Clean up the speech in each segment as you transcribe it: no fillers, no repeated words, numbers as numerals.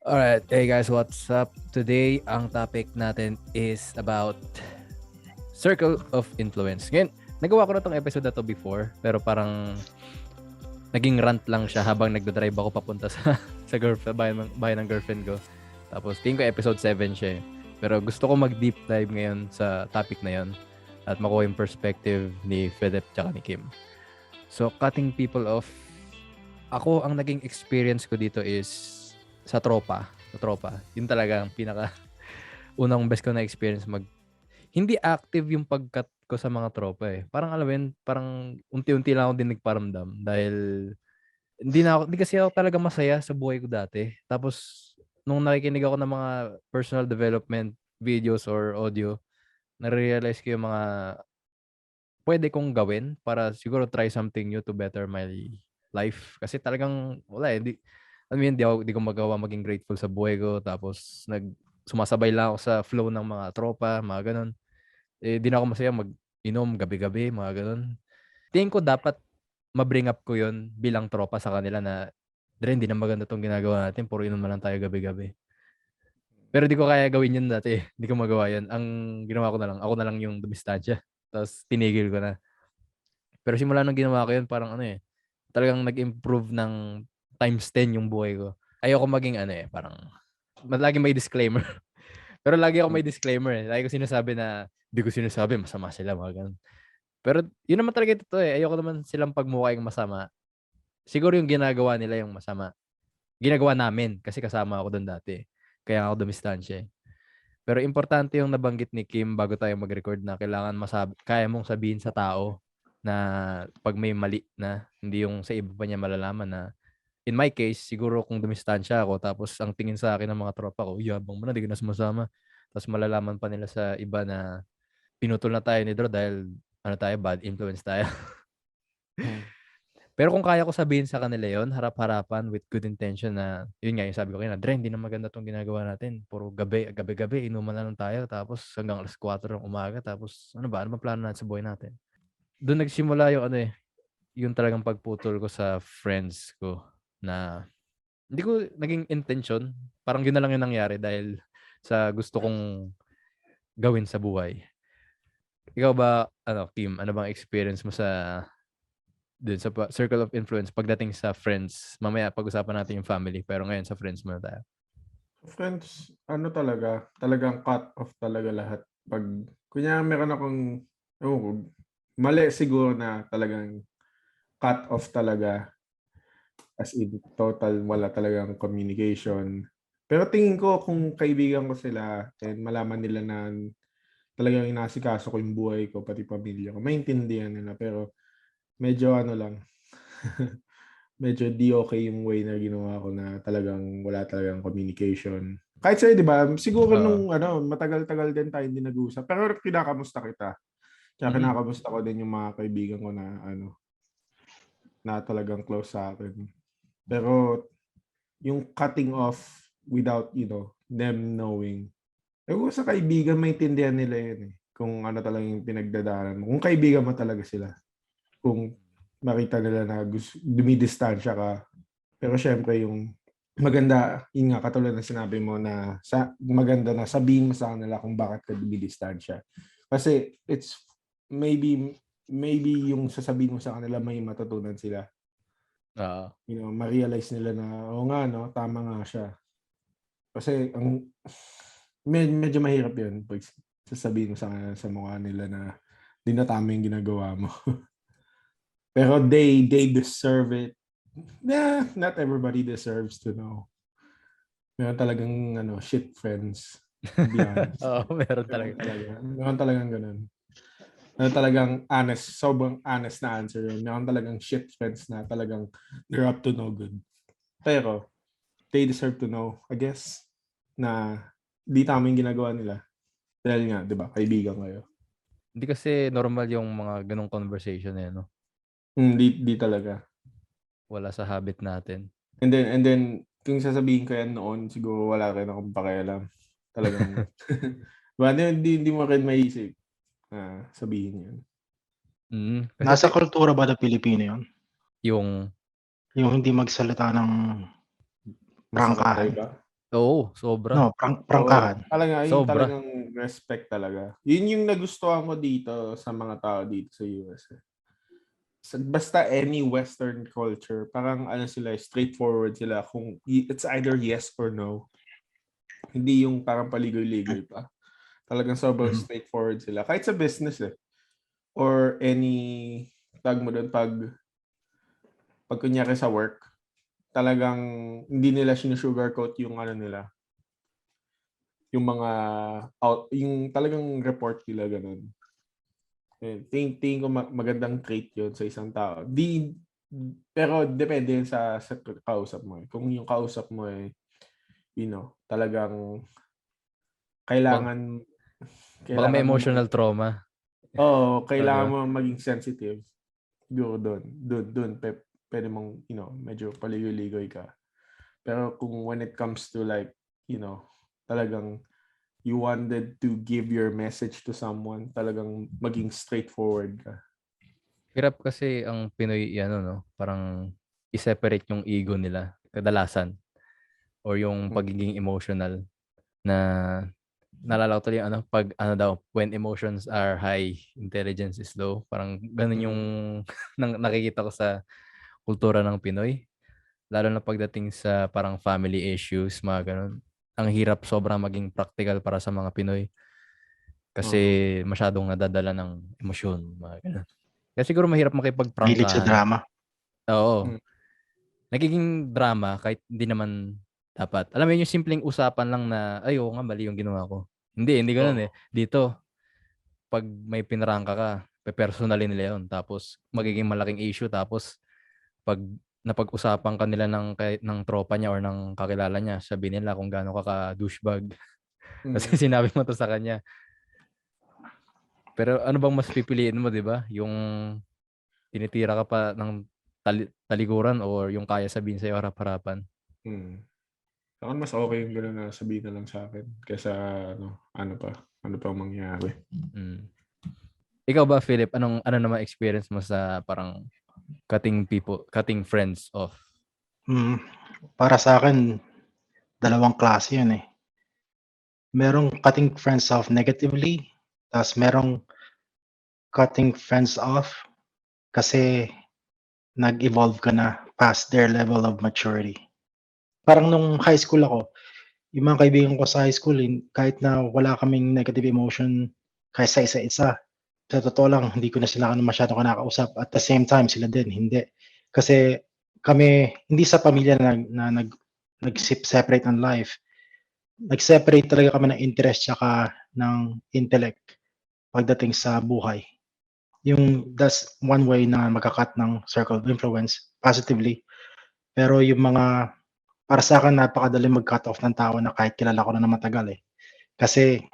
Alright, hey guys, what's up? Today, ang topic natin is about circle of influence. Ngayon, nagawa ko na tong episode na to before, pero parang naging rant lang siya habang nagdadrive ako papunta sa bahay ng girlfriend ko. Tapos, tingin ko episode 7 siya eh. Pero gusto ko mag-deep dive ngayon sa topic na yon at makuha yung perspective ni Philip tsaka ni Kim. So, cutting people off. Ako, ang naging experience ko dito is sa tropa. Yun talaga ang pinaka unang best ko na experience hindi active yung pag-cut ko sa mga tropa eh. Parang alam mo yun, parang unti-unti lang ako din nagparamdam dahil hindi kasi ako talaga masaya sa buhay ko dati. Tapos nung nakikinig ako ng mga personal development videos or audio, na-realize ko yung mga pwede kong gawin para siguro try something new to better my life. Kasi talagang wala eh. Di ko magawa maging grateful sa buhay ko. Tapos sumasabay lang ako sa flow ng mga tropa, mga ganun. Eh, di na ako masaya mag-inom gabi-gabi, mga ganun. Tingin ko dapat ma-bring up ko yun bilang tropa sa kanila na, Dre, hindi na maganda tong ginagawa natin. Puro inom na lang tayo gabi-gabi. Pero di ko kaya gawin yun dati. Di ko magawa yun. Ang ginawa ko na lang, ako na lang yung dumistansya. Tapos tinigil ko na. Pero simula nung ginawa ko yun, parang talagang nag-improve ng times 10 yung buhay ko. Ayoko maging parang, lagi may disclaimer. Pero lagi ako may disclaimer eh. Lagi ko sinasabi na, di ko sinasabi, masama sila, mga ganun. Pero yun naman talaga ito eh. Ayoko naman silang pagmukha yung masama. Siguro yung ginagawa nila yung masama. Ginagawa namin kasi kasama ako doon dati. Kaya ako dumistansya eh. Pero importante yung nabanggit ni Kim bago tayo mag-record na kailangan kaya mong sabihin sa tao na pag may mali na, hindi yung sa iba pa niya malalaman na, in my case, siguro kung dumistansya ako, tapos ang tingin sa akin ng mga tropa ko, yabang mo na, di ka na sumasama. Tapos malalaman pa nila sa iba na pinutol na tayo ni Dro dahil bad influence tayo. Pero kung kaya ko sabihin sa kanila yon harap-harapan with good intention na, yun nga yung sabi ko kanina, Dre, hindi na maganda tong ginagawa natin. Puro gabi-gabi, inuman na lang tayo, tapos hanggang alas 4 ng umaga, tapos ano ba plano natin sa buhay natin? Doon nagsimula yung yung talagang pagputol ko sa friends ko na hindi ko naging intention. Parang yun na lang yung nangyari dahil sa gusto kong gawin sa buhay. Ikaw ba, Kim, ano bang experience mo dun sa circle of influence pagdating sa friends? Mamaya pag-usapan natin yung family, pero ngayon sa friends muna tayo. Friends, ano talaga, talagang cut off talaga lahat. Pag, kunya meron akong, mali siguro na talagang cut off talaga. As in, total, wala talagang communication. Pero tingin ko kung kaibigan ko sila and malaman nila na talagang inasikaso ko yung buhay ko, pati pamilya ko, maintindihan nila. Pero medyo ano lang, medyo di okay yung way na ginawa ko na talagang wala talagang communication. Kahit sa'yo, di ba? Siguro Oo. nung matagal-tagal din tayo hindi nag-uusap. Pero kinakamusta kita. Kaya Mm. kinakamusta ko din yung mga kaibigan ko na na talagang close sa akin. Pero yung cutting off without, them knowing. Kung sa kaibigan, maintindihan nila yun eh. Kung ano talaga yung pinagdadaanan mo. Kung kaibigan mo talaga sila. Kung makita nila na dumidistansya ka. Pero syempre yung maganda, yun nga, katulad ng sinabi mo na maganda na sabihin mo sa kanila kung bakit ka dumidistansya. Kasi it's maybe yung sasabihin mo sa kanila may matutunan sila. Oo. Ma-realize nila na, oo nga, no, tama nga siya. Kasi medyo mahirap yun pag sasabihin mo sa mukha nila na di na tama yung ginagawa mo. Pero they deserve it. Yeah, not everybody deserves to know. Meron talagang shit friends, to be honest. Oo, meron talaga. Meron talagang ganun. Meron talagang honest, sobrang honest na answer yun. Meron talagang shit friends na talagang they're up to no good. Pero they deserve to know, I guess, na di tama yung ginagawa nila. Dahil nga, di ba, kaibigan kayo. Hindi kasi normal yung mga ganong conversation eh, no? Di talaga. Wala sa habit natin. And then, kung sasabihin ko yan noon, siguro wala rin akong pakialam. Talagang, hindi mo rin maisip na sabihin yun. Kasi Nasa kultura ba ng Pilipino yun? yung Yung hindi magsalita ng Masakit prangkahan? sa'yo ba? Oo, sobra. No, prangkahan. Talaga, yun Sobra. talagang respect talaga. Yun yung nagustuhan ko dito sa mga tao dito sa US. Basta any Western culture, parang ano sila, straightforward sila. Kung it's either yes or no. Hindi yung parang paligoy-ligoy pa. Talagang sobrang Mhm. straightforward sila. Kahit sa business or any, tag mo doon, pag kunyari sa work, talagang hindi nila sinusugarcoat yung ano nila, yung mga yung talagang report nila ganun. Tingin ko magandang trait yun sa isang tao. Pero depende yun sa kausap mo. Kung yung kausap mo talagang Baka, kailangan baka may kailangan mo emotional trauma. kailangan Diba? mo maging sensitive. Siguro doon pwede mong medyo paligoy-ligoy ka. Pero kung when it comes to like talagang you wanted to give your message to someone, talagang maging straightforward ka. Hirap kasi ang Pinoy, no? Parang i-separate yung ego nila kadalasan or yung pagiging emotional na naalala ko tuloy yung pag daw, when emotions are high, intelligence is low. Parang ganun yung nakikita ko sa kultura ng Pinoy. Lalo na pagdating sa parang family issues, mga ganun. Ang hirap sobrang maging practical para sa mga Pinoy kasi masyadong nadadala ng emosyon, mga ganun. Kaya siguro mahirap Mahilig sa makipagprangkahan. drama. Oo. Nagiging drama kahit hindi naman dapat. Alam mo yun, yung simpleng usapan lang na, ay, oo nga, mali yung ginawa ko. Hindi ganun eh. Dito, pag may pinarangka ka, pe-personalin nila yun. Tapos, magiging malaking issue. Tapos, pag napag-usapan ka nila ng tropa niya or ng kakilala niya, sabihin nila kung gaano ka ka-douchebag. Kasi sinabi mo to sa kanya. Pero ano bang mas pipiliin mo, di ba? Yung tinitira ka pa ng talikuran or yung kaya sabihin sa'yo harap-harapan? Saka mas okay yung gano'n na sabihin na lang sa akin kaysa ano pa ang mangyari. Ikaw ba, Philip, ano naman experience mo sa parang cutting friends off? Para sa akin, dalawang klase yun eh. Merong cutting friends off negatively, tapos merong cutting friends off kasi nag-evolve ka na past their level of maturity. Parang nung high school ako, yung mga kaibigan ko sa high school, kahit na wala kaming negative emotion kahit sa isa-isa, sa totoo lang, hindi ko na sila masyadong kinakausap. At the same time, sila din, hindi. Kasi kami, hindi sa pamilya na nag-separate ng life. Nag-separate talaga kami ng interest tsaka ng intellect pagdating sa buhay. That's one way na magka-cut ng circle of influence positively. Pero yung mga, para sa akin, napakadali mag-cut off ng tao na kahit kilala ko na ng matagal eh. Kasi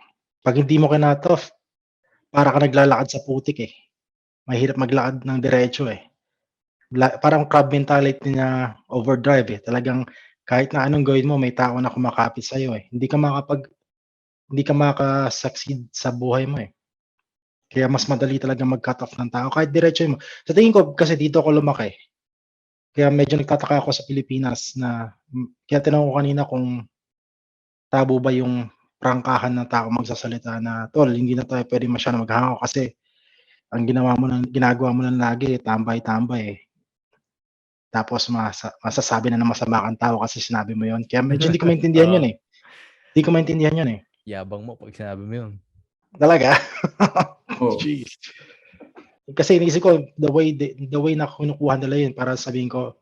pag hindi mo kinut off, para ka naglalakad sa putik eh. Mahirap maglakad ng diretso eh. Parang crab mentality niya overdrive eh. Talagang kahit na anong gawin mo, may tao na kumakapit sa'yo eh. Hindi ka makaka-succeed sa buhay mo eh. Kaya mas madali talaga mag-cut off ng tao kahit diretso mo. Sa tingin ko kasi dito ako lumaki. Kaya medyo nagtataka ako sa Pilipinas na kaya tinanong ko kanina kung tabo ba yung prangkahan ng tao magsasalita na, "Tol, hindi na tayo puwede masyadong maghangaw kasi ang ginagawa mo lang lagi tambay-tambay, eh. Tapos masasabi na ng masama kang tao kasi sinabi mo yun." Kaya medyo hindi ko maintindihan yun, Oo. eh. Hindi ko maintindihan yun, eh. Yabang mo pag sinabi mo yun. Talaga? Oo. Jeez. Kasi iniisip ko the way na kinukuha nila yun para sabihin ko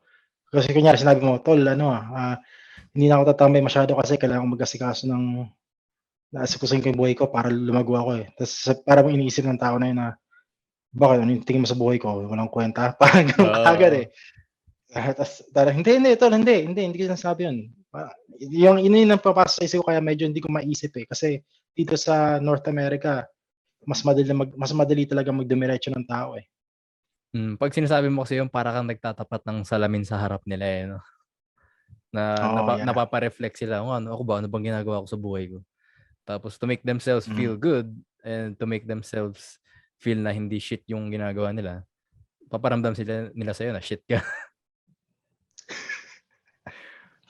kasi kunyari sinabi mo, "Tol hindi na ako tatambay masyado kasi kailangan kong mag-asikaso ng asikasuhin ko yung buhay ko para lumago ako, eh." Ta's para bang iniisip ng tao na yun na, "Bakit ano yung tingin mo sa buhay ko, walang kuwenta?" Parang gano'n kaagad, Oo. eh. Ta's parang, "Hindi tol, hindi ko sinasabi yun." Yun ang papasok sa isip ko kaya medyo hindi ko maisip, eh, kasi dito sa North America mas madali talagang magdumiretso ng tao, eh. Pag sinasabi mo kasi yun para kang nagtatapat ng salamin sa harap nila, eh, 'no? Na Oo, yeah. napapa-reflect sila, kung ako ba, ano bang ginagawa ko sa buhay ko? Tapos to make themselves Mm. feel good and to make themselves feel na hindi shit yung ginagawa nila, paparamdam nila sa'yo na shit ka.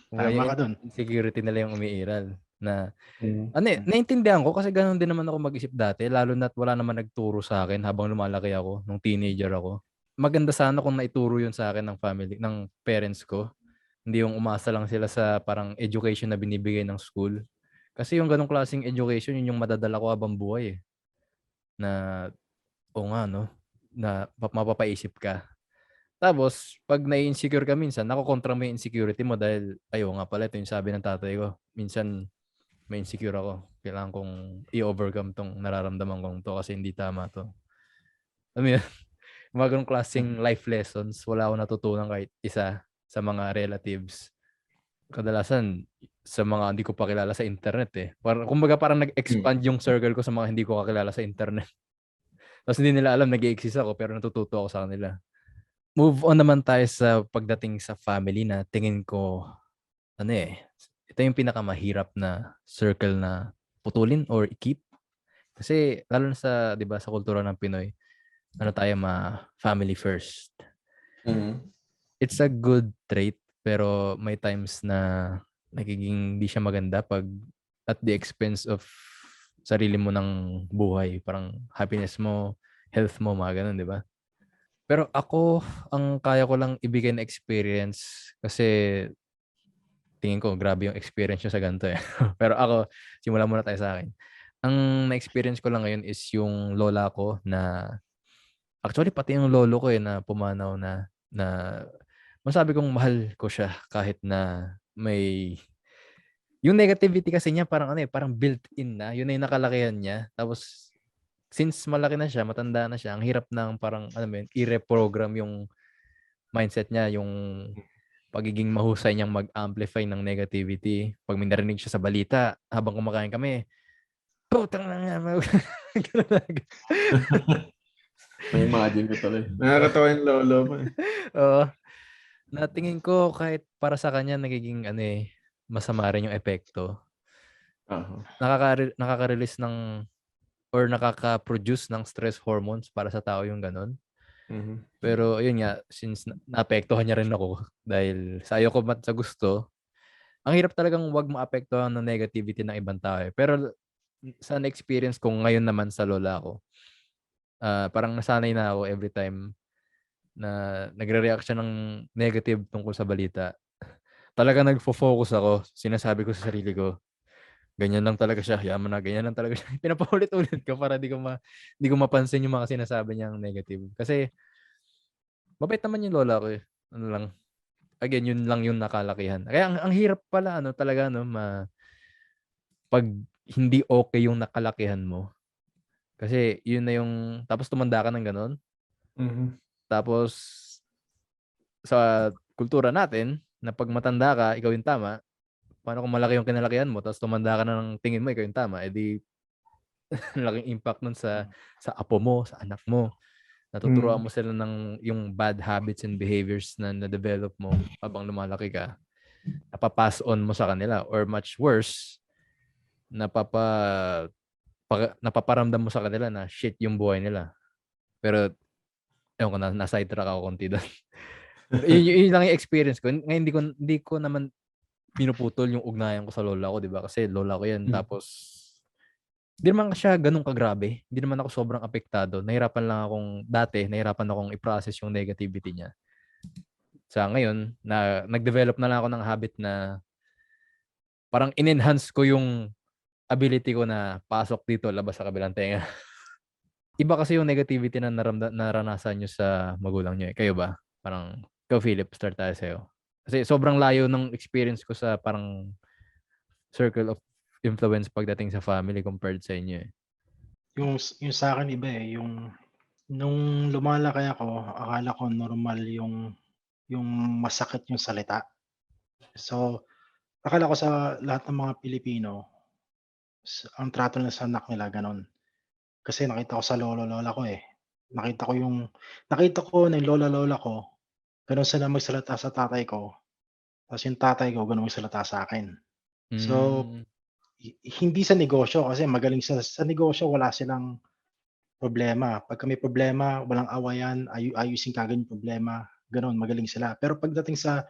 Kumbaga Tama yung ka dun. insecurity nila yung umiiral na Mm. naiintindihan ko kasi gano'n din naman ako mag-isip dati lalo na't wala naman nagturo sa akin habang lumalaki ako nung teenager ako. Maganda sana kung naituro 'yun sa akin ng family ng parents ko. Hindi yung umasa lang sila sa parang education na binibigay ng school. Kasi yung gano'ng klaseng education yun yung madadala ko habang buhay, eh, na oo nga 'no, na mapapaisip ka. Tapos 'pag nai-insecure ka minsan nakokontra mo yung insecurity mo dahil, "Ay oo nga pala ito yung sabi ng tatay ko." Minsan may insecure ako, kailangan kong i-overcome 'tong nararamdaman kong 'to kasi hindi tama 'to. Alam mo yun, mga gano'ng klaseng life lessons wala akong natutunan kahit isa sa mga relatives. Kadalasan sa mga hindi ko pa kilala sa internet, eh. Parang nag-expand yung circle ko sa mga hindi ko kakilala sa internet. Tapos hindi nila alam nag-e-exist ako pero natututo ako sa kanila. Move on naman tayo sa pagdating sa family na tingin ko ano, eh, ito yung pinakamahirap na circle na putulin or i-keep. Kasi lalo na sa 'di ba sa kultura ng Pinoy, ano tayo family first. Mm. It's a good trait pero may times na nagiging 'di siya maganda 'pag at the expense of sarili mo ng buhay, parang happiness mo, health mo, mga gano'n, 'di ba? Pero ako, ang kaya ko lang ibigay na experience kasi tingin ko grabe yung experience niyo sa ganito, eh. Pero ako, simulan muna tayo sa'kin. Ang na-experience ko lang ngayon is yung lola ko na actually pati yung lolo ko, eh, na pumanaw na na masabi kong mahal ko siya kahit na may yung negativity kasi niya parang ano, eh, parang built-in na, yun na yung nakalakihan niya. Tapos since malaki na siya, matanda na siya, ang hirap ng parang alam mo yun, i-reprogram yung mindset niya, yung pagiging mahusay niyang mag-amplify ng negativity. 'Pag may narinig siya sa balita habang kumakain kami, "Putang ina mo." Gano'n agad. Na-imagine ko tuloy. Nakakatawa yung lolo mo, eh. Oo, na tingin ko kahit para sa kanya nagiging ano, eh, masama rin yung epekto. Oo. Nakaka-release ng or nakaka-produce ng stress hormones para sa tao yung gano'n. Mhm. Pero ayun nga, since naapektuhan niya rin ako dahil sa ayaw ko sa gusto, ang hirap talagang 'wag maapektuhan ng negativity ng ibang tao, eh. Pero sa na-experience ko ngayon naman sa lola ko, parang nasanay na ako every time na nagre-react siya ng negative tungkol sa balita. Talagang nagfo-focus ako, sinasabi ko sa sarili ko, "Ganyan lang talaga siya, hayaan mo na, ganyan lang talaga siya." Pinapaulit-ulit ko para di ko mapansin yung mga sinasabi niyang negative. Kasi mabait naman yung lola ko, eh, ano lang, again yun lang yung nakalakihan. Kaya ang hirap pala ano talaga 'no 'pag hindi okey yung nakalakihan mo. Kasi yun na yung tapos tumanda ka ng gano'n, Mhm. tapos sa kultura natin na 'pag matanda ka ikaw yung tama, paano kung malaki yung kinalakihan mo tapos tumanda ka na ng tingin mo ikaw yung tama, eh, di ang laking impact nun sa apo mo, sa anak mo. Natuturuan Mm. mo sila ng yung bad habits and behaviors na na-develop mo habang lumalaki ka, napa-pass on mo sa kanila or much worse, napaparamdam mo sa kanila na shit yung buhay nila. Pero ewan ko na-sidetrack ako konti dun. Pero yun lang yung experience ko. Ngayon hindi ko naman pinuputol yung ugnayan ko sa lola ko, 'di ba? Kasi lola ko 'yan Hmm. tapos di naman siya gano'n kagrabe. Hindi naman ako sobrang apektado. Nahirapan akong i-process yung negativity niya. Sa ngayon na nag-develop na lang ako ng habit na parang in-enhance ko yung ability ko na pasok dito, labas sa kabilang tenga. Iba kasi yung negativity na naranasan niyo sa magulang niyo, eh. Kayo ba? Parang ikaw, Philip, start tayo sa'yo. Kasi sobrang layo ng experience ko sa parang circle of influence pagdating sa family compared sa inyo, eh. Yung sa'kin iba, eh, nung lumalaki ako akala ko normal yung masakit yung salita. So, akala ko sa lahat ng mga Pilipino ang trato nila sa anak nila gano'n. Kasi nakita ko sa lolo, lola ko, eh. Nakita ko na yung lola, lola ko gano'n sila magsalita sa tatay ko, ta's yung tatay ko gano'n magsalita sa'kin. So, Hmm, hindi sa negosyo kasi magaling sa negosyo wala silang problema. Pagka may problema walang awayan, ayusin kaagad yung problema, gano'n magaling sila. Pero pagdating sa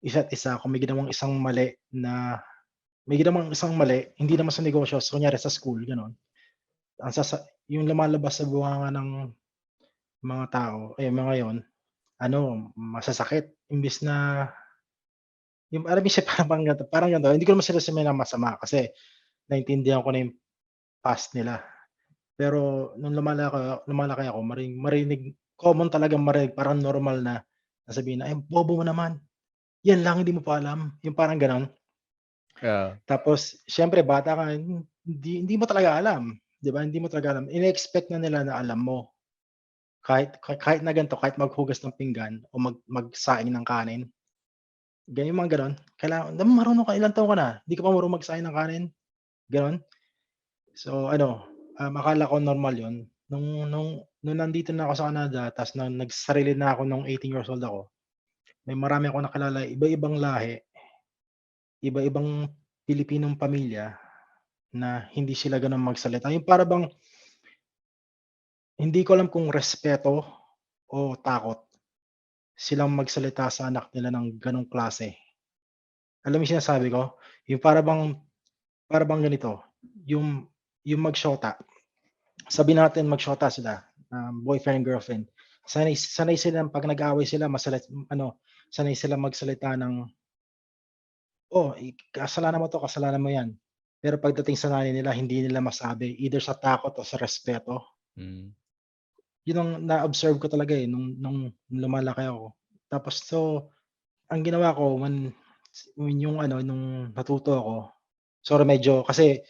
isa't isa kung may ginawang isang mali, hindi naman sa negosyo, so kunyari sa school, gano'n. Yung lumalabas sa bunganga ng mga tao, mga yon, masasakit. Imbis na, yung alam mo siya parang ganito, hindi ko naman sila masama kasi naintindihan ko na yung past nila. Pero nung lumalaki ako, common talagang marinig, parang normal na sasabihin na, "Ay, bobo mo naman. Yan lang hindi mo pa alam." Yung parang gano'n. Oo. Tapos siyempre bata ka, hindi mo talaga alam, 'di ba? Hindi mo talaga alam. Ine-expect na nila na alam mo. Kahit na ganito, kahit maghugas ng pinggan o magsaing ng kanin, yung mga gano'n. Kailangan marunong ka, ilang taon ka na, hindi ka pa marunong magsaing ng kanin, gano'n. So akala ko normal 'yun. Nung nandito na ako sa Canada ta's nagsarili na ako nung 18 years old ako, may marami akong nakilala, iba-ibang lahi, iba-ibang Pilipinong pamilya na hindi sila gano'n magsalita. Yung para bang hindi ko alam kung respeto o takot silang magsalita sa anak nila ng gano'ng klase. Alam mo yung sinasabi ko? Yung para bang ganito, yung mag-shota, sabihin natin mag-shota sila, boyfriend, girlfriend. Sanay silang 'pag nag-aaway sila sanay silang magsalita ng, "Oh, kasalanan mo 'to, kasalanan mo 'yan." Pero pagdating sa nanay nila hindi nila masabi, either sa takot o sa respeto. Mm. Yun ang na-observe ko talaga, nung lumalaki ako. Tapos ang ginawa ko nung natuto ako, sorry medyo kasi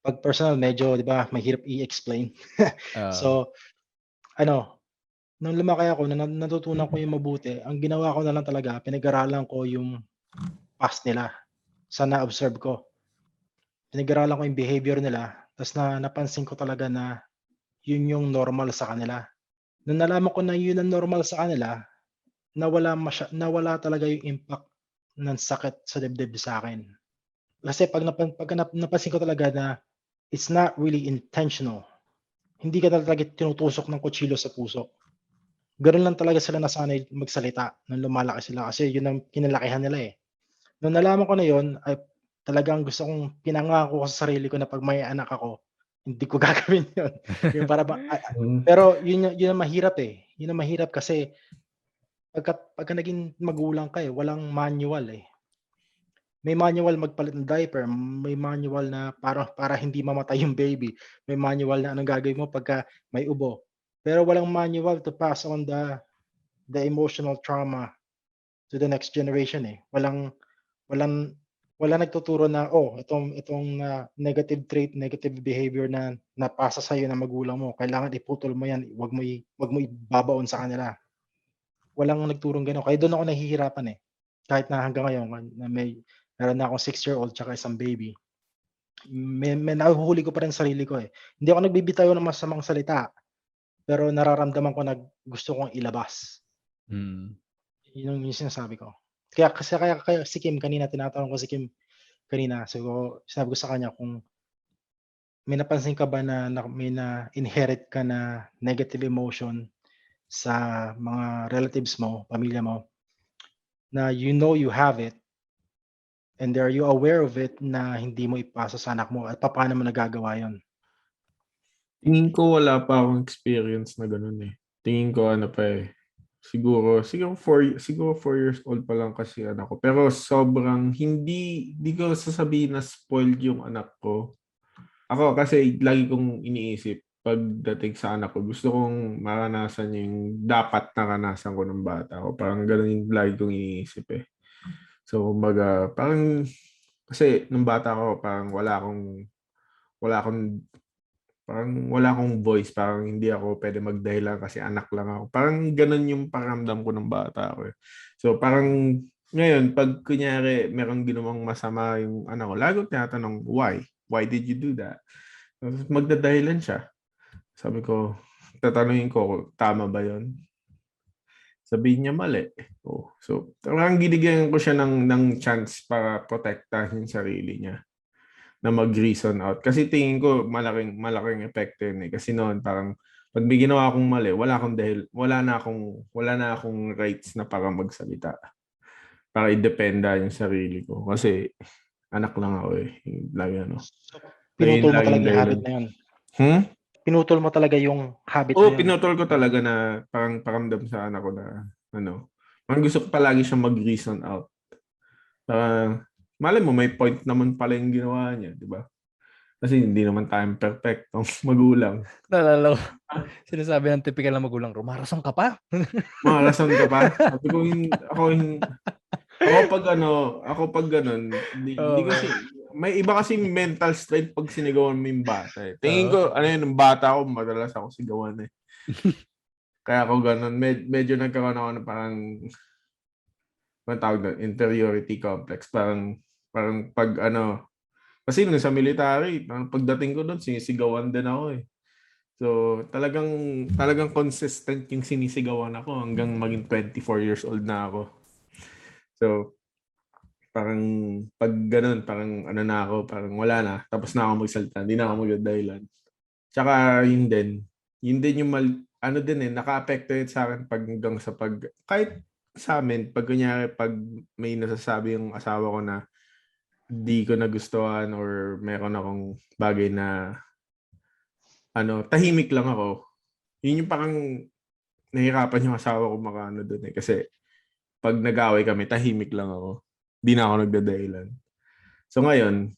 'pag personal medyo 'di ba mahirap i-explain. Oo. So nung lumaki ako natutunan ko yung mabuti, ang ginawa ko na lang talaga pinag-aralan ko yung past nila sa na-observe ko. Pinag-aralan ko yung behavior nila ta's napansin ko talaga na yun yung normal sa kanila. Nung nalaman ko na yun ang normal sa kanila, nawala talaga yung impact ng sakit sa dibdib sa'kin. Kasi 'pagka napansin ko talaga na it's not really intentional. Hindi ka talaga tinutusok ng kutsilyo sa puso. Gano'n lang talaga sila nasanay magsalita nung lumalaki sila kasi yun ang kinalakihan nila, eh. Nung nalaman ko na yun ay talagang pinangako ko sa sarili ko na 'pag may anak ako, hindi ko gagawin yun. Yung para bang Hmm, pero yun ang mahirap, eh. Yun ang mahirap kasi pagka naging magulang ka, walang manual, eh. May manual magpalit ng diaper, may manual na para hindi mamatay yung baby, may manual na anong gagawin mo pagka may ubo. Pero walang manual to pass on the emotional trauma to the next generation, eh. Walang walang nagtuturo na, itong negative trait, negative behavior na napasa sa'yo ng magulang mo, kailangan iputol mo 'yan, wag mo ibabaon sa kanila. Walang nagturong gano'n, kaya do'n ako nahihirapan, eh. Kahit na hanggang ngayon na meron na akong 6-year-old tsaka isang baby, may nahuhuli ko pa rin sarili ko, eh. Hindi ako nagbibitaw ng masamang salita, pero nararamdaman ko na gusto kong ilabas. Mm. Yun yung sinasabi ko. Kaya si Kim kanina, tinatanong ko si Kim kanina, sinabi ko sa kanya kung may napansin ka ba na may na-inherit ka na negative emotion sa mga relatives mo, pamilya mo, na you have it, and are you aware of it na hindi mo ipasa sa anak mo at papaano mo nagagawa yun? tingin ko wala pa akong experience na gano'n, eh. Tingin ko ano pa, eh, siguro 4 years old pa lang kasi anak ko. Pero sobrang hindi ko sasabihin na spoiled yung anak ko. Ako kasi lagi kong iniisip pagdating sa anak ko, gusto kong maranasan yung dapat naranasan ko nung bata ako. Parang gano'n yung lagi kong iniisip, eh. So kumbaga parang kasi nung bata ako parang wala akong wala akong voice, parang hindi ako pwede magdahilan kasi anak lang ako. Parang gano'n yung pakiramdam ko nung bata ako, eh. So parang ngayon 'pag kunyari merong ginawang masama yung anak ko, lagi kong tinatanong, "Why? Why did you do that?" Tapos magdadahilan siya. Sabi ko, tatanungin ko, "Tama ba 'yun?" Sabihin niya, "Mali." Oh, so parang binigyan ko siya ng chance para protektahan yung sarili niya na mag-reason out. Kasi tingin ko malaking epekto yun, eh. Kasi noon parang 'pag may ginawa akong mali, wala na akong rights na para magsalita. para independa yung sarili ko. Kasi anak lang ako eh. Lagi ano. So, So, yun pinutol mo lagi talaga yung yung habit dahilan. na yun. Hmm? Pinutol mo talaga yung habit na Oo, yun. pinutol ko talaga na parang paramdam sa anak ko na ano. Parang gusto ko palagi siyang mag-reason out. Malay mo, may point naman pala yung ginawa niya, di ba? Kasi hindi naman tayong perfectong magulang. Naalala ko, sinasabi ng typical na magulang, rumarason ka pa? Mga rason ka pa? Sabi ko, ako pag ganun, hindi Oo. kasi, may iba kasi mental strength pag sinigawan mo yung bata eh. Tingin Oo. ko, ano yun, ng bata ako, madalas ako sigawan eh. Kaya ako ganun, medyo nagkaroon ako ng parang, ano tawag doon, inferiority complex. Parang pag ano, kasi nung sa military, parang pagdating ko doon, sinisigawan din ako eh. So, talagang consistent yung sinisigawan ako hanggang maging 24 years old na ako. So, parang pag ganun, parang ano na ako, parang wala na. Tapos na ako magsalita, hindi na ako magdadahilan. Tsaka yun din yung ano din eh, naka-apekto yun sa akin pag hanggang sa kahit sa amin, pag kunyari, pag may nasasabi yung asawa ko na di ko nagustuhan or meron akong bagay na ano, tahimik lang ako. Yun yung parang nahihirapan yung asawa ko makaano doon eh. Kasi pag nag-away kami, tahimik lang ako. Di na ako nagdadahilan. So ngayon,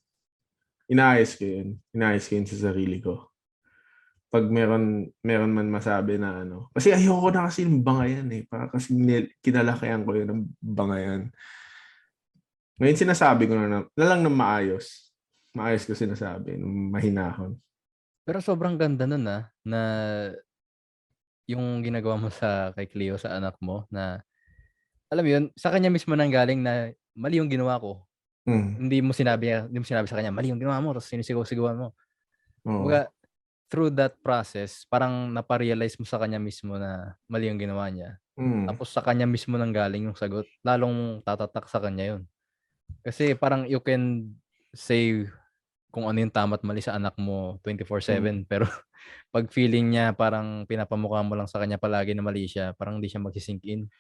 inaayos ko yun. Inaayos ko yun sa sarili ko. Pag meron man masabi na ano. Kasi ayoko na kasi ng bangayan eh. Para kasi kinalakihan ko yun ng bangayan. Ngayon sinasabi ko na lang ng maayos. Maayos ko sinasabi, ng mahinahon. Pero sobrang ganda nun na yung ginagawa mo kay Cleo, sa anak mo, na alam mo yun, sa kanya mismo nanggaling na mali yung ginawa ko. Mm. Hindi mo sinabi sa kanya, mali yung ginawa mo, tapos sinisigaw-sigawan mo. Oo. Kumbaga, through that process, parang naparealize mo sa kanya mismo na mali yung ginawa niya. Mm. Tapos sa kanya mismo nanggaling yung sagot, lalong tatatak sa kanya yun. Kasi parang you can say kung ano yung tama at mali sa anak mo 24/7, pero pag feeling niya parang pinapamukha mo lang sa kanya palagi na mali siya, parang hindi siya magsisink in.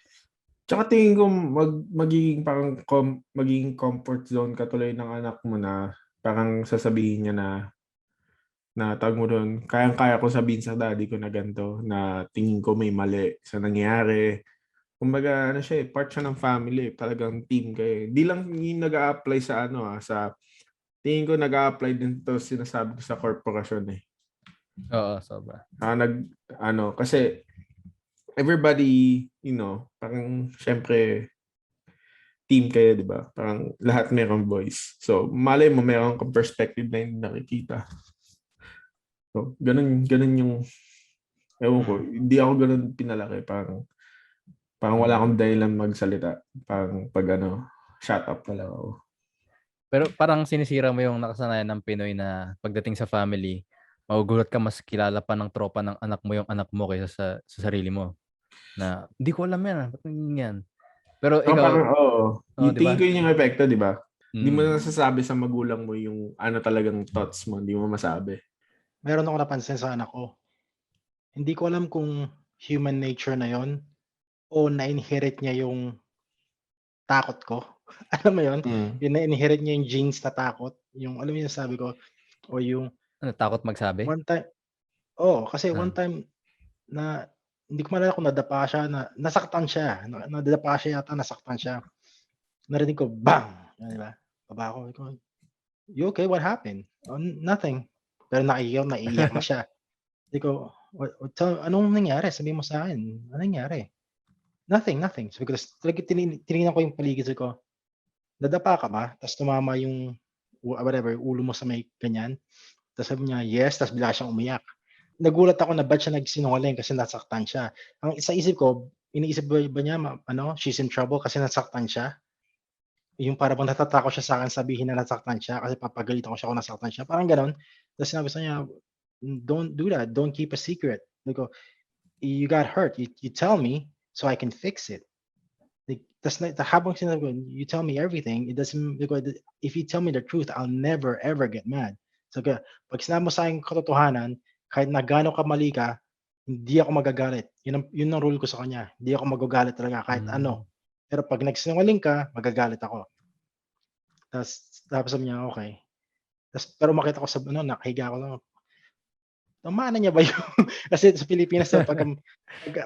Tsaka tingin ko magiging parang magiging comfort zone ka tuloy ng anak mo na parang sasabihin niya na tawag mo doon, kayang-kaya ko sabihin sa daddy ko na ganito, na tingin ko may mali sa nangyari. Kumbaga, ano siya eh, part siya ng family, talagang team kayo. Di lang yung nag-a-apply sa tingin ko nag-a-apply din to sinasabi ko sa korporasyon eh. Oo, sobra. Kasi everybody, parang syempre team kayo, di ba? Parang lahat mayroong voice. So, malay mo mayroong kang perspective na hindi nakikita. So, ganun yung, ewan ko, hindi ako ganun pinalaki. Parang wala akong dahilan magsalita. Parang pag shut up na lang ako. Pero parang sinisira mo yung nakasanayan ng Pinoy na pagdating sa family, magugulat ka mas kilala pa ng tropa ng anak mo yung anak mo kaysa sa sarili mo. Na, hindi ko alam yan. Ba't nangyayang yan? Pero ikaw, Parang, di ba? tingin ko yun yung epekto, di ba? Hindi mo Mm. nasasabi sa magulang mo yung talagang thoughts mo. Hindi mo masabi. Meron ako napansin sa anak ko. Hindi ko alam kung human nature na yon o na-inherit niya yung takot ko. Alam mo yon? Yung na-inherit niya yung genes na takot. Yung, alam mo yung sabi ko, o yung Ano, takot magsabi? one time, kasi one time na hindi ko maalala kung nadapa siya, nasaktan siya. Nadapa siya yata, nasaktan siya. Narinig ko, bang! Yan, di ba? Baba ako. You okay? What happened? Oh, nothing. Pero naiiyak na siya. Sabi ko, anong nangyari? Sabihin mo sa akin. Anong nangyari? Nothing. Sabi ko, tinignan ko yung paligid. Sabi ko, nadapa ka ba? Tapos tumama yung ulo mo sa may ganyan. Tapos sabi niya, yes. Tapos bigla siyang umiyak. Nagulat ako na ba't siya nagsinungaling kasi nasaktan siya. Ang sa isip ko, iniisip ba niya, she's in trouble kasi nasaktan siya? Yung para bang natatakot siya sa akin sabihin na nasaktan siya kasi papagalitan ko siya kung nasaktan siya, parang gano'n. Tapos sinabi sa niya, "Don't do that, don't keep a secret." Sabi ko, "You got hurt, you tell me so I can fix it." Like, habang sinabi ko, "You tell me everything, it doesn't," sabi ko, "If you tell me the truth, I'll never ever get mad." Sabi ko, "Pag sinabi mo sa'kin katotohanan, kahit na gaano kamali ka, hindi ako magagalit." Yun ang rule ko sa kanya, hindi ako magagalit talaga kahit ano. Pero pag nagsinungaling ka, magagalit ako. Tapos sabi niya, okay. Pero makita ko sa nakahiga ako lang. Mana niya ba yun? Kasi sa Pilipinas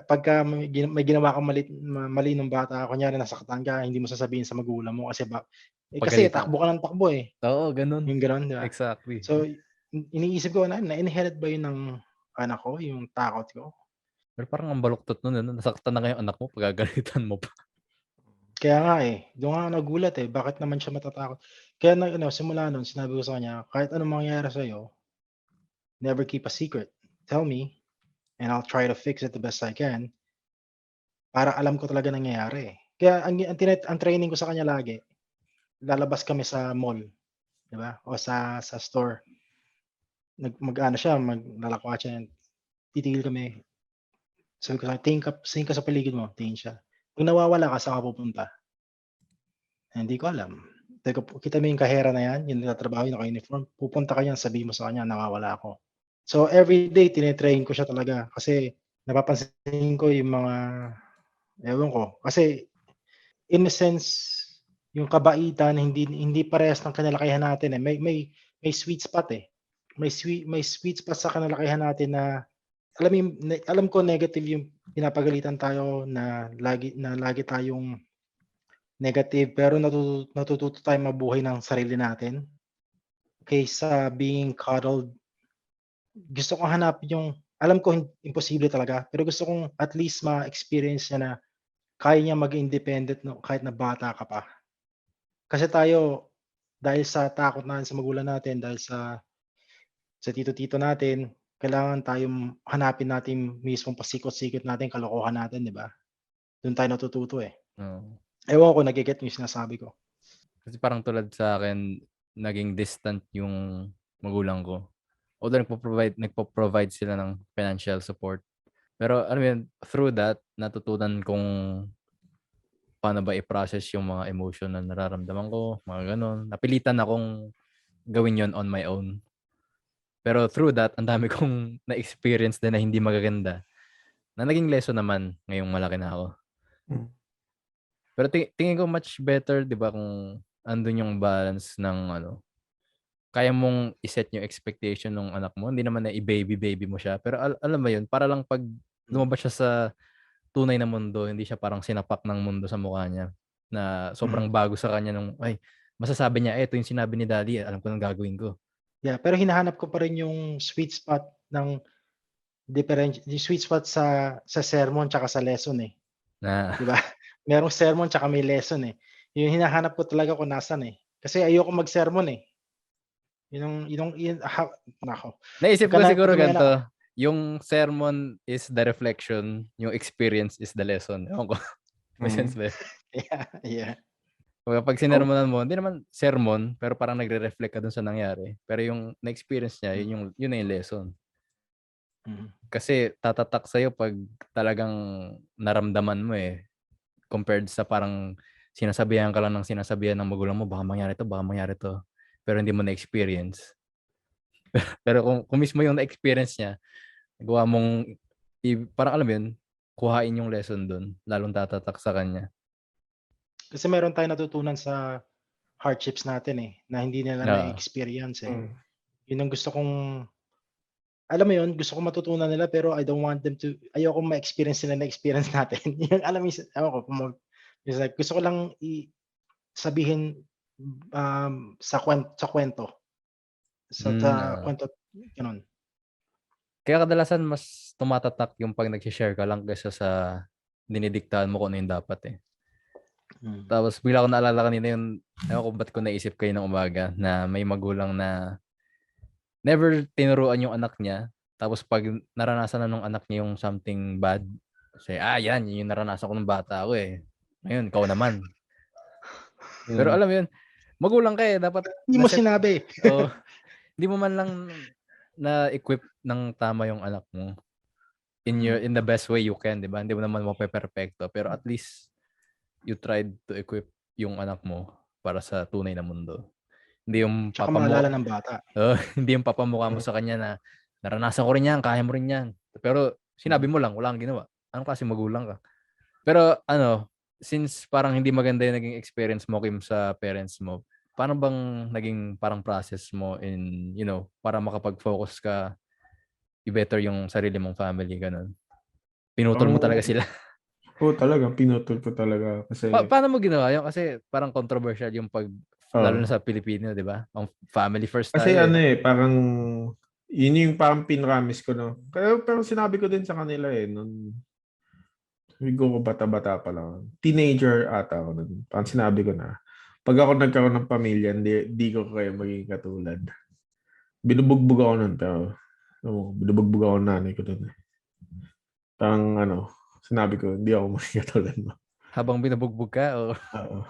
pagka may ginawa kang mali nung bata, kunyari nasaktan ka, hindi mo sasabihin sa magulang mo kasi kasi Pagalitan. takbo ka ng takbo eh. Oo, ganun. Yung gano'n, di ba? Exactly. So, iniisip ko na-inherit ba yun ng anak ko, yung takot ko? Pero parang ang baluktot nun, ano, nasaktan na nga yung anak mo, pagagalitan mo pa. Kaya nga eh, doon nga ako nagulat eh, bakit naman siya matatakot? Kaya simula nun, sinabi ko sa kanya, kahit anong mangyari sa'yo, never keep a secret. Tell me, and I'll try to fix it the best I can. Para alam ko talaga nangyayari eh. Kaya ang training ko sa kanya lagi, lalabas kami sa mall, di ba? O sa store. Mag-ano siya, maglalakwa siya, titigil kami. Sabi ko sa kanya, tingin ka sa paligid mo, tingin siya. Pag nawawala ka, saan ka pupunta? Hindi ko alam. Kita mo yung kahera na yan, yung nagtatrabaho, yung naka-uniform, pupunta ka yan, sabihin mo sa kanya, nawawala ako. So everyday, tinetrain ko siya talaga kasi napapansin ko yung mga, ewan ko, kasi in a sense, yung kabaitan, hindi parehas ng kinalakihan natin eh. May sweet spot eh. May sweet spot sa kinalakihan natin na alam ko negative yung pinapagalitan tayo na lagi tayong negative pero natututo tayong mabuhay ng sarili natin kaysa being coddled. Gusto kong hanapin yung alam ko imposible talaga pero gusto kong at least ma-experience niya na kaya niya maging independent kahit na bata ka pa. Kasi tayo dahil sa takot natin sa magulang natin, dahil sa tito-tito natin, kailangan tayong hanapin natin mismong pasikot-sikot natin, kalokohan natin, 'di ba? Do'n tayo natututo eh. Oo. Ewan ko nage-get mo yung sinasabi ko. Kasi parang tulad sa akin, naging distant yung magulang ko. Although nagpo-provide sila ng financial support. Pero alam mo yun, through that, natutunan kong paano ba i-process yung mga emotion na nararamdaman ko, mga gano'n. Napilitan akong gawin yon on my own. Pero through that, ang dami kong na-experience din na hindi magaganda. Na naging lesson naman ngayong malaki na ako. Mm. Pero tingin ko much better, 'di ba, kung andun yung balance ng kaya mong i-set yung expectation ng anak mo. Hindi naman na i-baby mo siya. Pero alam mo yun, para lang pag lumabas siya sa tunay na mundo, hindi siya parang sinapak ng mundo sa mukha niya na sobrang bago sa kanya nung, masasabi niya, ito yung sinabi ni daddy, alam ko nang gagawin ko. Yeah, pero hinahanap ko pa rin yung sweet spot ng yung sweet spot sa sermon tsaka sa lesson eh. Na, 'Di ba? Merong sermon tsaka may lesson eh. Yung hinahanap ko talaga kung nasaan eh. Kasi ayoko mag-sermon eh. Nako. naisip ko siguro Pagka may anak ganito, yung sermon is the reflection, yung experience is the lesson. Ewan ko. May sense ba? yeah. Kapag sinermonan mo, hindi naman sermon, pero parang nagre-reflect ka dun sa nangyari. Pero yung na-experience niya, yun na yung lesson. Kasi tatatak sa'yo pag talagang naramdaman mo eh. Compared sa parang sinasabihan ka lang ng sinasabihan ng magulang mo, baka mangyari to. Pero hindi mo na-experience. Pero kung mismo yung na-experience niya, gawa mong, parang alam mo yun, kuhain yung lesson dun, lalong tatatak sa kanya. Kasi meron tayong natutunan sa hardships natin eh, na hindi nila na-experience eh. Yun ang gusto kong, alam mo yun, gusto kong matutunan nila pero I don't want them to, ayoko ma-experience nila na experience natin. Yung alam mo, ewan ko, it's like, gusto ko lang sabihin sa kwento. Sa kwento, ganun. Kaya kadalasan mas tumatatak yung pag nag-share ka lang kaysa sa dinidiktahan mo kung ano yung dapat eh. Tapos bigla ko naalala kanina yung, ewan ko ba't ko naisip kayo ng umaga na may magulang na never tinuruan yung anak niya. Tapos pag naranasan na nung anak niya yung something bad, say, yan yung naranasan ko nung bata ako eh. Ngayon, ikaw naman. Pero alam mo yun, magulang ka eh, dapat hindi mo sinabi. Hindi mo man lang na-equip ng tama yung anak mo in the best way you can, di ba? Hindi mo naman mape-perfecto, pero at least you tried to equip yung anak mo para sa tunay na mundo. Hindi yung Tsaka maalala ng bata. Hindi yung papamukha mo sa kanya na naranasan ko rin yan, kaya mo rin yan. Pero sinabi mo lang, wala kang ginawa. Anong kasi magulang ka? Pero since parang hindi maganda yung naging experience mo, Kim, sa parents mo, paano bang naging parang process mo in, para makapag-focus ka, i-better yung sarili mong family, ganun? Pinutol mo talaga Ang sila. talaga pinutol ko talaga kasi Paano mo ginawa yun? Kasi parang controversial yung lalo na oh, sa Pilipino, di ba? Ang family first kasi tayo eh. ano parang yun yung parang pinramis ko no. Pero sinabi ko din sa kanila nung siguro bata-bata pa lang. Teenager ata ako nun. Parang sinabi ko na pag ako nagkaroon ng pamilya, di ko kayo magiging katulad. Binubugbog ako nun pero binubugbog ako ng nanay ko dun. Parang sinabi ko, hindi ako magiging katulad mo. Habang binubugbog ka o Oo.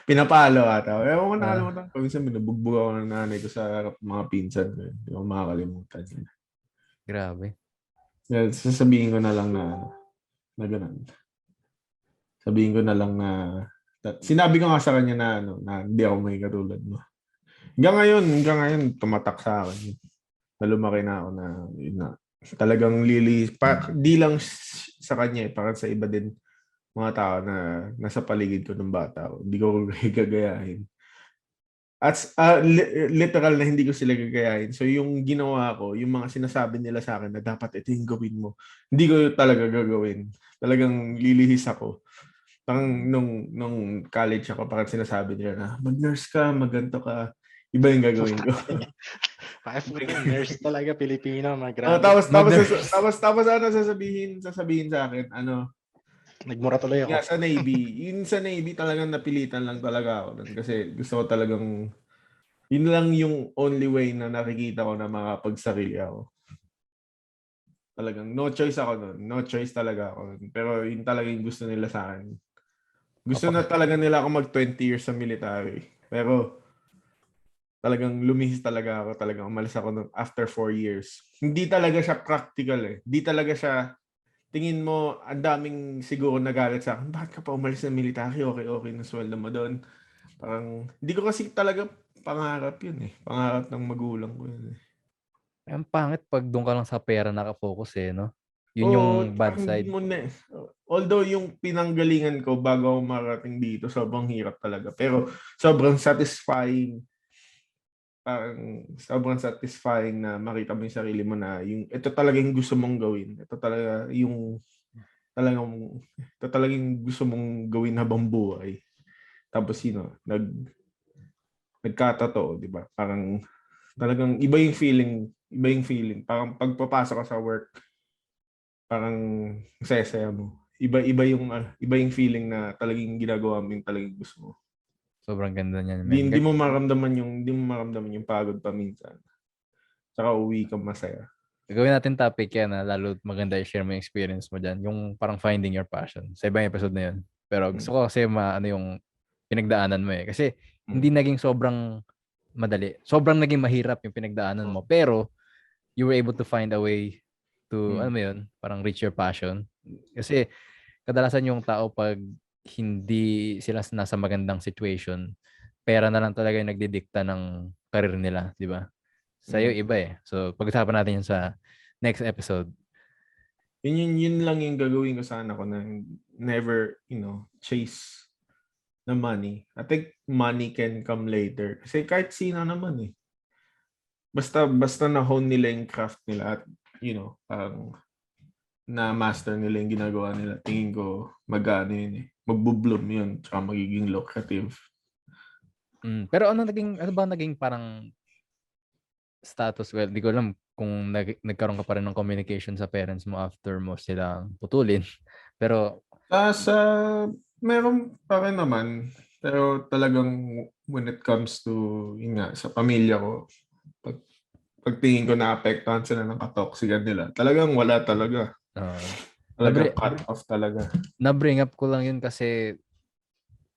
Pinapalo ata. Ewan ko ah, nakalimutan ko. Minsan binubugbog ako ng nanay ko sa mga pinsan ko. Hindi ko makakalimutan yun. grabe. Kaya sasabihin ko na lang na ganun. Sabihin ko na lang sinabi ko nga sa kanya na hindi ako may katulad mo. Hanggang ngayon, tumatak sa akin. Na lumaki na ako na, yun na talagang di lang sa kanya, parang sa iba din mga tao na nasa paligid ko ng bata ko. Hindi ko gagayahin. At literal na hindi ko sila gagayahin. So yung ginawa ko, yung mga sinasabi nila sa akin na dapat ito yung gawin mo, hindi ko talaga gagawin. Talagang lilihis ako. Parang nung college ako, parang sinasabi nila na mag-nurse ka, magganto ka. Iba yung gagawin ko. Ay, puto, nurse talaga, Pilipino, Oh, grabe. tapos ano sasabihin sa akin, Nagmura tuloy yun ako. nga sa Navy. Yun sa Navy talagang napilitan lang talaga ako nun kasi gusto ko talagang yun lang yung only way na nakikita ko na makapagsarili ako. Talagang no choice ako nun. No choice talaga ako nun. Pero yun talaga yung gusto nila sa akin. Gusto na talaga nila ako mag 20 years sa military. Pero talagang lumihis talaga ako. Talagang umalis ako nun after 4 years. Hindi talaga siya practical eh. Hindi talaga siya tingin mo, ang daming siguro nagalit sa akin, bakit ka pa umalis ng military? Okay na sweldo mo doon. Parang, hindi ko kasi talaga pangarap yun eh. Pangarap ng magulang ko yun eh. Ang pangit pag doon ka lang sa pera nakafocus eh, no? Yun yung Oo, bad parang hindi side. mo na although yung pinanggalingan ko bago ako marating dito, sobrang hirap talaga. Pero sobrang satisfying. Parang sobrang satisfying na makita mo yung sarili mo na yung ito talaga yung gusto mong gawin. Ito talaga yung talagang gusto mong gawin habang buhay. Tapos nagkatotoo, 'di ba? Parang talagang iba yung feeling. Parang pagpapasok ka sa work, parang saya mo. Iba yung feeling na talagang ginagawa mo yung talagang gusto mo. Sobrang ganda niyan, Hindi, man. hindi mo maramdaman yung pagod pa minsan. Saka uwi ka masaya. Gawin natin topic yan, lalo maganda i-share mo yung experience mo dyan. Yung parang finding your passion. Sa ibang episode na yun. Pero Mm. gusto ko kasi ano yung pinagdaanan mo eh. Kasi Mm. hindi naging sobrang madali. Sobrang naging mahirap yung pinagdaanan mo. Pero you were able to find a way to, ano Mm. mo yun, parang reach your passion. Kasi kadalasan yung tao pag hindi sila nasa magandang situation, pera na lang talaga yung nagdidikta ng karir nila, di ba? Sa'yo Mm. iba eh. So pag-usapan natin yun sa next episode. Yun lang yung gagawin ko sana ko na never, chase the money. I think money can come later. Kasi kahit sino naman eh. Basta na-hone nila yung craft nila at, parang na-master nila yung ginagawa nila. Tingin ko mag-ano yun eh. Magbo-bloom yun. Tsaka magiging lucrative. Pero ano ba naging parang status? Well, di ko alam kung nagkaroon ka pa rin ng communication sa parents mo after mo silang putulin. Pero, Sa meron pa rin naman. Pero talagang when it comes to, yun nga, sa pamilya ko, pag, pagtingin ko na apektuhan sila ng katoksigan nila, talagang wala talaga. uh, Talagang cut off talaga. na-bring up ko lang yun kasi,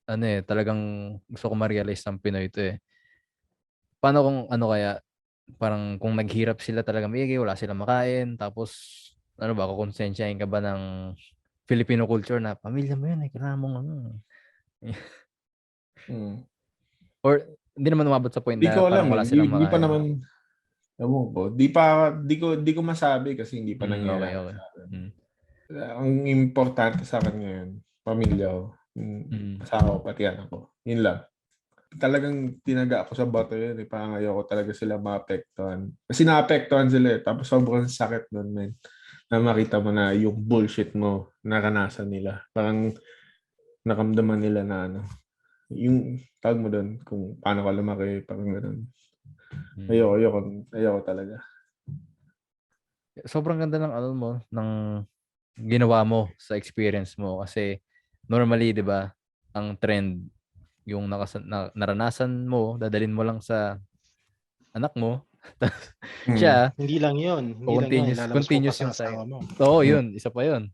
ano eh, talagang gusto ko ma-realize ng Pinoy ito eh. Paano kung ano kaya, parang kung naghirap sila talaga maigi, wala silang makain, tapos, ano ba, kukonsensyahin ka ba ng Filipino culture na pamilya mo yun eh, kailangan mong ano. Hmm. Or hindi naman umabot sa point Di na ko alam parang eh. wala silang Di pa makain. naman, ewan ko. Di ko masabi kasi hindi pa Okay, nangyayari okay. sa akin. Mm. Ang importante sa akin ngayon, pamilya ko. Asawa ko, pati anak ko. Yun lang. Talagang tinaga ako sa bato yun. Parang ayoko talaga sila maapektuhan. Kasi naapektuhan sila eh. Tapos sobrang sakit nun, man. Na makita mo na yung bullshit mo, naranasan nila. Parang nakamdaman nila na yung tawag mo doon, kung paano ka lumaki, parang gano'n. Ayoko talaga. Sobrang ganda ng ng ginawa mo sa experience mo kasi normally, 'di ba, ang trend yung naranasan mo, dadalhin mo lang sa anak mo. Siya, Hindi lang 'yun, ilalabas mo pa continuous sa yung cycle. asawa mo. Oo, yun, isa pa yun.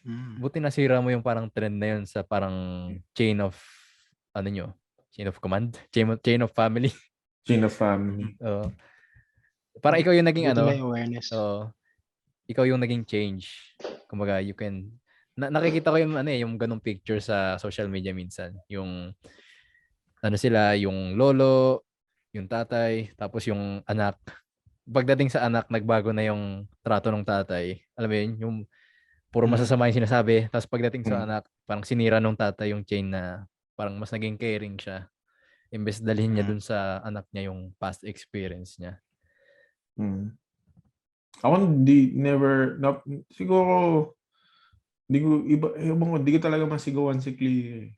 Mm. Buti nasira mo yung parang trend na yun sa parang chain of chain of command, chain of family. Chain of family. Oo. Parang ikaw yung naging Buti may awareness. Oo. Ikaw yung naging change. Kumbaga, you can nakikita ko yung yung ganung picture sa social media minsan. Yung sila, yung lolo, yung tatay, tapos yung anak. Pagdating sa anak, nagbago na yung trato ng tatay. Alam mo yun, yung puro masasama yung sinasabi. Tapos pagdating sa anak, parang sinira nung tatay yung chain na parang mas naging caring siya. Imbes dalhin niya dun sa anak niya yung past experience niya. Ako siguro, di ko talaga masigawan si Clea.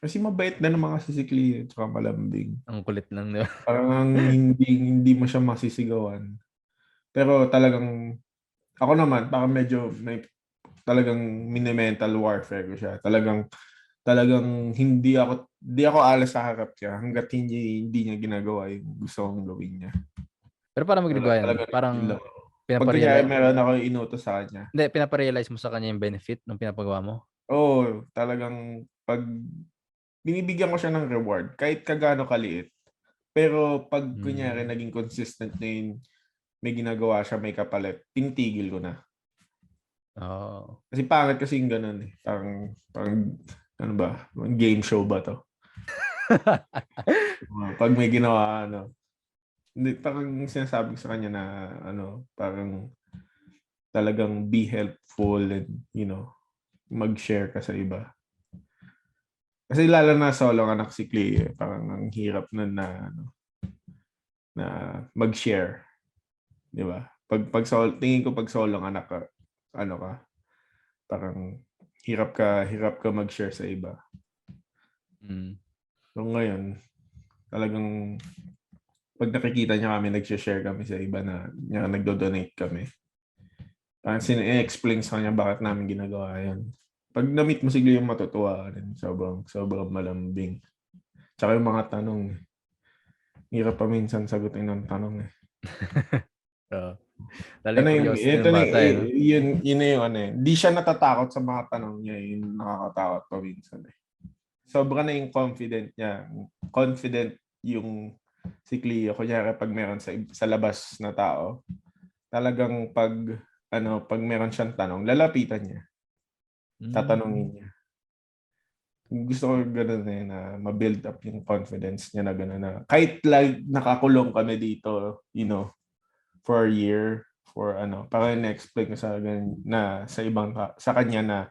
Kasi mabait na naman kasi si Clea, tsaka malambing. Ang kulit lang, di ba? Parang hindi mo siya masisigawan. Pero talagang, ako naman, parang medyo talagang mini-mental warfare ko siya. Talagang hindi ako alas sa harap niya hangga't hindi niya ginagawa yung gusto kong gawin niya. Pero paano mo ginagawa yan? Talaga Parang pag kunyari meron ako inutos sa kanya. Hindi, pinaparealize mo sa kanya yung benefit ng pinapagawa mo? Oo, talagang pag binibigyan ko siya ng reward, kahit kagano kaliit. Pero pag kunyari naging consistent na yun, may ginagawa siya, may kapalit, tinitigil ko na. Oh. Kasi pangit kasi yung ganun eh. Parang ano ba? Game show ba to? Pag may ginawa, hindi, parang sinasabi ko sa kanya na, parang talagang be helpful and, mag-share ka sa iba. Kasi lalo na solo anak si Clay, parang ang hirap nun na mag-share. Di ba? Tingin ko pag solo anak ka, parang hirap ka mag-share sa iba. So ngayon, talagang pag nakikita niya kami, nag-share kami sa iba na nagdo-donate kami. Parang explain sa kanya bakit namin ginagawa yan. Pag na-meet mo sigla yung matutuwa rin. Sobrang malambing. Tsaka yung mga tanong. Hirap pa minsan sagutin ng tanong eh. Yun na yung Di siya natatakot sa mga tanong niya. Yun nakakatakot pa minsan eh. Sobra na yung confident niya. Confident yung si Cleo. Kunyari pag meron sa labas na tao, talagang pag meron siyang tanong, lalapitan niya. Tatanungin niya. Gusto ko gano'n na ma-build up yung confidence niya na gano'n na kahit nakakulong kami dito, for a year, para na-explain ko sa kanya na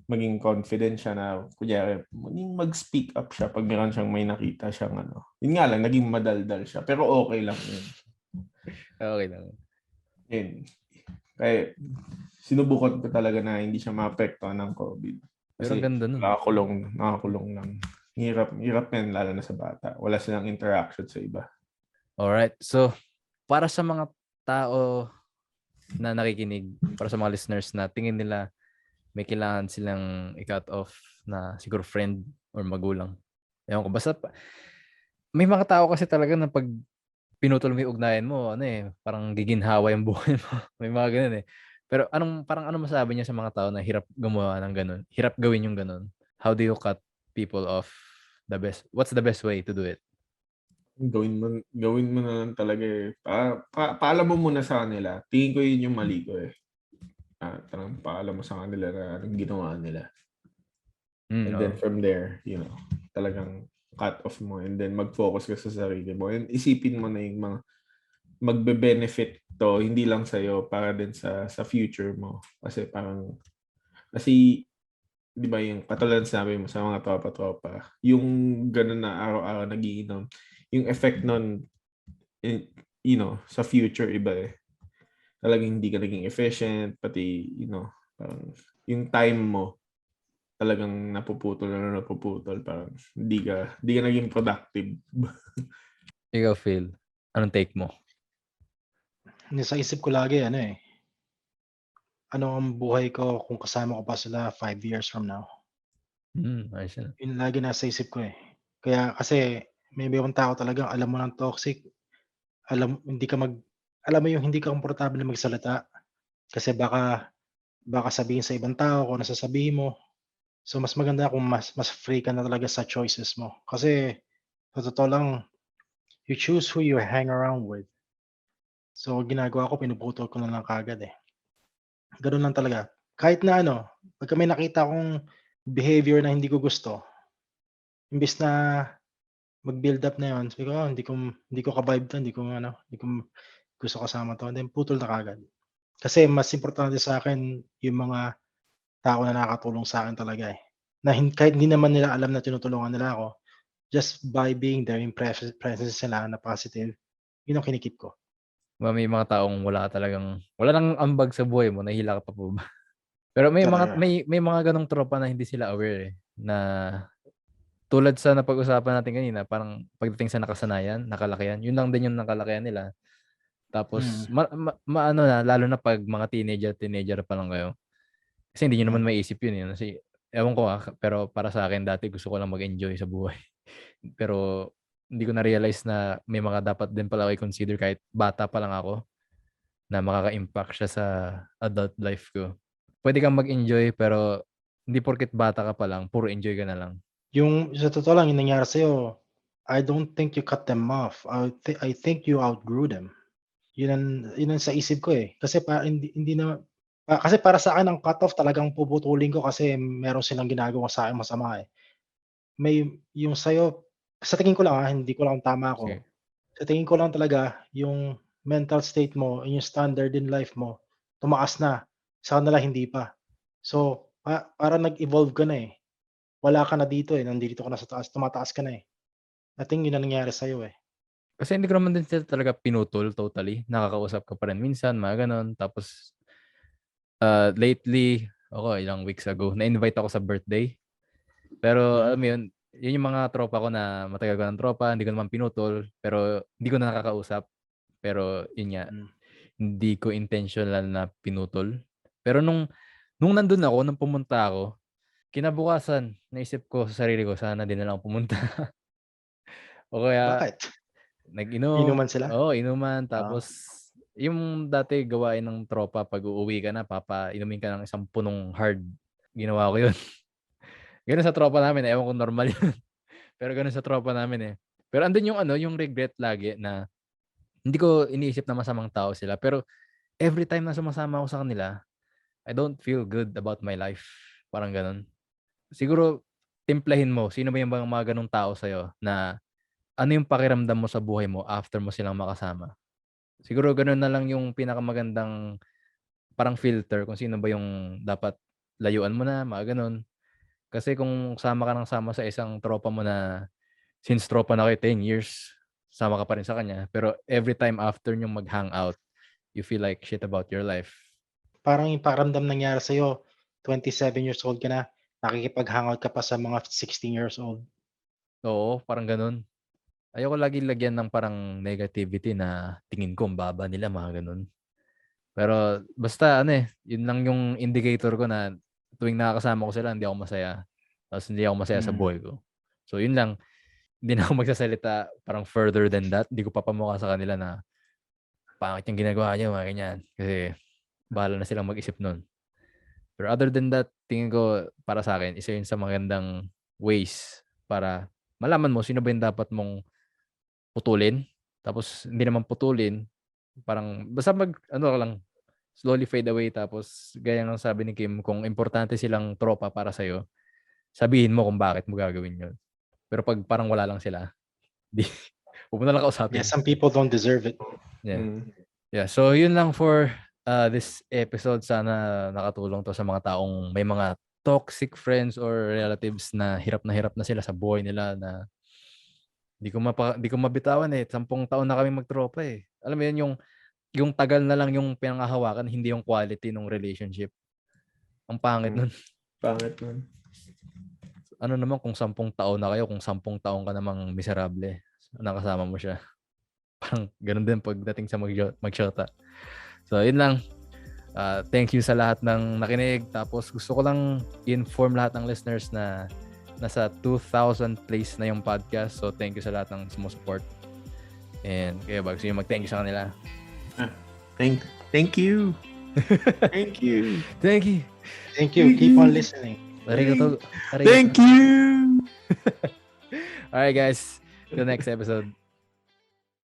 maging confident siya na kunyari maging mag-speak up siya pag meron siyang may nakita siyang Yun nga lang, naging madaldal siya. Pero okay lang yun. Okay lang. Yun. Kaya sinubukan ko talaga na hindi siya maapektuhan ng COVID. Kasi pero ang ganda nun. Nakakulong lang. Hirap yan, lalo na sa bata. Wala silang interaction sa iba. Alright. So, para sa mga tao na nakikinig, para sa mga listeners na tingin nila may kailangan silang i-cut off na siguro friend or magulang. Ewan ko. Basta may mga tao kasi talaga na pag pinutol mo yung ugnayan mo, parang giginhawa yung buhay mo. May mga ganun eh. Pero ano masabi niya sa mga tao na hirap gumawa ng ganun? Hirap gawin yung ganun? How do you cut people off what's the best way to do it? Gawin mo na lang talaga eh. Paalam mo muna sa kanila. Tingin ko yun yung mali ko eh. Parang paalam mo sa kanila na anong ginawa nila. And then from there, talagang cut off mo and then mag-focus ka sa sarili mo. And isipin mo na yung mga magbe-benefit to, hindi lang sa'yo, para din sa future mo. Kasi di ba yung katulad sabi mo sa mga tropa-tropa, yung gano'n na araw-araw nagiinom, yung effect nun, sa future iba eh. Talagang hindi ka naging efficient, pati, parang yung time mo, talagang napuputol, parang hindi ka naging productive. Ikaw, Phil, anong take mo? Sa isip ko lagi ano ang buhay ko kung kasama ko pa sila 5 years from now? Ayos yan. Yun lagi nasa isip ko, eh. Kaya kasi may ibang tao talagang alam mo ng toxic, alam mo yung hindi ka komportable na magsalita kasi baka sabihin sa ibang tao kung ano sasabihin mo. So mas maganda kung mas free ka na talaga sa choices mo. Kasi sa totoo lang, you choose who you hang around with. So ginagawa ko, pinuputol ko na lang kaagad, eh. Gano'n lang talaga. Kahit na pagka may nakita akong behavior na hindi ko gusto, imbes na mag-build up na 'yun, sabi ko, hindi ko ka-vibe 'to, hindi ko gusto kasama 'to, then putol na kaagad. Kasi mas importante sa'kin yung mga tao na nakakatulong sa'kin talaga, eh, na kahit hindi naman nila alam na tinutulungan nila ako, just by being there, yung presence nila na positive, yun ang kinikip ko. May mga taong wala nang ambag sa buhay mo, nahihila ka pa po ba? Pero may mga Talaga. may mga ganong tropa na hindi sila aware, eh, na tulad sa napag-usapan natin kanina, parang pagdating sa nakasanayan, nakalakihan, yun lang din yung nakalakihan nila. Tapos Mm, maano na, lalo na 'pag mga teenager pa lang kayo. Kasi hindi niyo naman mm. maiisip yun, eh, kasi ewan ko, pero para sa akin dati gusto ko lang mag-enjoy sa buhay. Pero hindi ko na-realize na may mga dapat din pala ako i-consider kahit bata pa lang ako, na makaka-impact siya sa adult life ko. Puwede kang mag-enjoy pero hindi porket bata ka pa lang, puro enjoy ka na lang. Yung sa totoo lang yung nangyari sa'yo, I don't think you cut them off, I think you outgrew them. Yun ang sa isip ko, eh. Kasi hindi naman kasi para sa'kin ang cut off talagang puputulin ko kasi meron silang ginagawa sa'kin masama, eh. Yung sa'yo sa tingin ko lang, hindi ko lang kung tama ako. Sige. Sa tingin ko lang talaga yung mental state mo, yung standard in life mo, tumaas na, sa kanila hindi pa. So, parang nag-evolve ka na, eh. Wala ka na dito, eh, nandito ka na sa taas, tumataas ka na, eh. I think yun ang nangyari sa'yo, eh. Kasi hindi ko naman din sila talaga pinutol totally, nakakausap ka pa rin minsan, mga gano'n. Tapos, lately, ilang weeks ago, na-invite ako sa birthday. Pero Mm, alam mo yun, yun yung mga tropa ko na matagal ko ng tropa, hindi ko naman pinutol, pero hindi ko na nakakausap. Pero yun nga, hmm. hindi ko intentional na pinutol. Pero nung nandun ako, nung pumunta ako, kinabukasan naisip ko sa sarili ko, sana din na lang ako pumunta. O kaya Bakit? nag-inom, Inuman sila? oo, inuman Oo. tapos yung dati gawain ng tropa 'pag uuwi ka na papainumin ka ng isang punong hard, ginawa ko yun. Gano'n sa tropa namin, ewan kung normal yun, pero gano'n sa tropa namin, eh. Pero andun yung yung regret lagi na hindi ko iniisip na masamang tao sila, pero every time na sumasama ako sa kanila, I don't feel good about my life, parang gano'n. Siguro timplahin mo, sino ba yung mga gano'ng tao sa'yo na ano yung pakiramdam mo sa buhay mo after mo silang makasama? Siguro gano'n na lang yung pinakamagandang parang filter kung sino ba yung dapat layuan mo na, mga gano'n. Kasi kung sama ka ng sama sa isang tropa mo na since tropa na kayo 10 years, sama ka pa rin sa kanya, pero every time after niyong mag-hangout, you feel like shit about your life. Parang yung pakiramdam nangyari sa'yo, 27 years old ka na, nakikipag-hangout ka pa sa mga 16 years old. Oo, parang gano'n. Ayoko lagi lagyan ng parang negativity na tingin ko ang baba nila, mga gano'n. Pero basta yun lang yung indicator ko na tuwing nakakasama ko sila hindi ako masaya, tapos hindi ako masaya sa Mm, buhay ko. So yun lang, hindi na ako magsasalita parang further than that, hindi ko papamukha sa kanila na, "Pangit yung ginagawa niyo," mga ganyan. Kasi bahala na silang mag-isip nun. Pero other than that, tingin ko para sa'kin isa yun sa magandang ways para malaman mo sino ba yung dapat mong putulin, tapos hindi naman putulin, parang basta ka lang, slowly fade away tapos gaya ng sabi ni Kim, kung importante silang tropa para sa'yo, sabihin mo kung bakit mo gagawin yun. Pero 'pag parang wala lang sila, 'di huwag mo na lang yeah, kausapin. some people don't deserve it. Yeah. Mm. Yeah, so yun lang for, this episode. Sana nakatulong 'to sa mga taong may mga toxic friends or relatives na hirap na sila sa buhay nila na di ko mabitawan eh. 10 taon na kami magtropa eh. Alam mo yun, yung tagal na lang yung pinanghahawakan, hindi yung quality ng relationship. Ang pangit nun. Pangit nun. Ano naman kung 10 taon na kayo, kung 10 taon ka namang miserable, nakasama mo siya. Parang ganun din pagdating sa magshota. So, yun lang. Thank you sa lahat ng nakinig. Tapos gusto ko lang inform lahat ng listeners na nasa 2,000 plays na yung podcast. So, thank you sa lahat ng sumusupport. And kaya ba, gusto nyo mag-thank you sa kanila? Thank you. Thank you. Thank you. Thank you. Keep on listening. Arigato. Thank you. Alright guys, till next episode.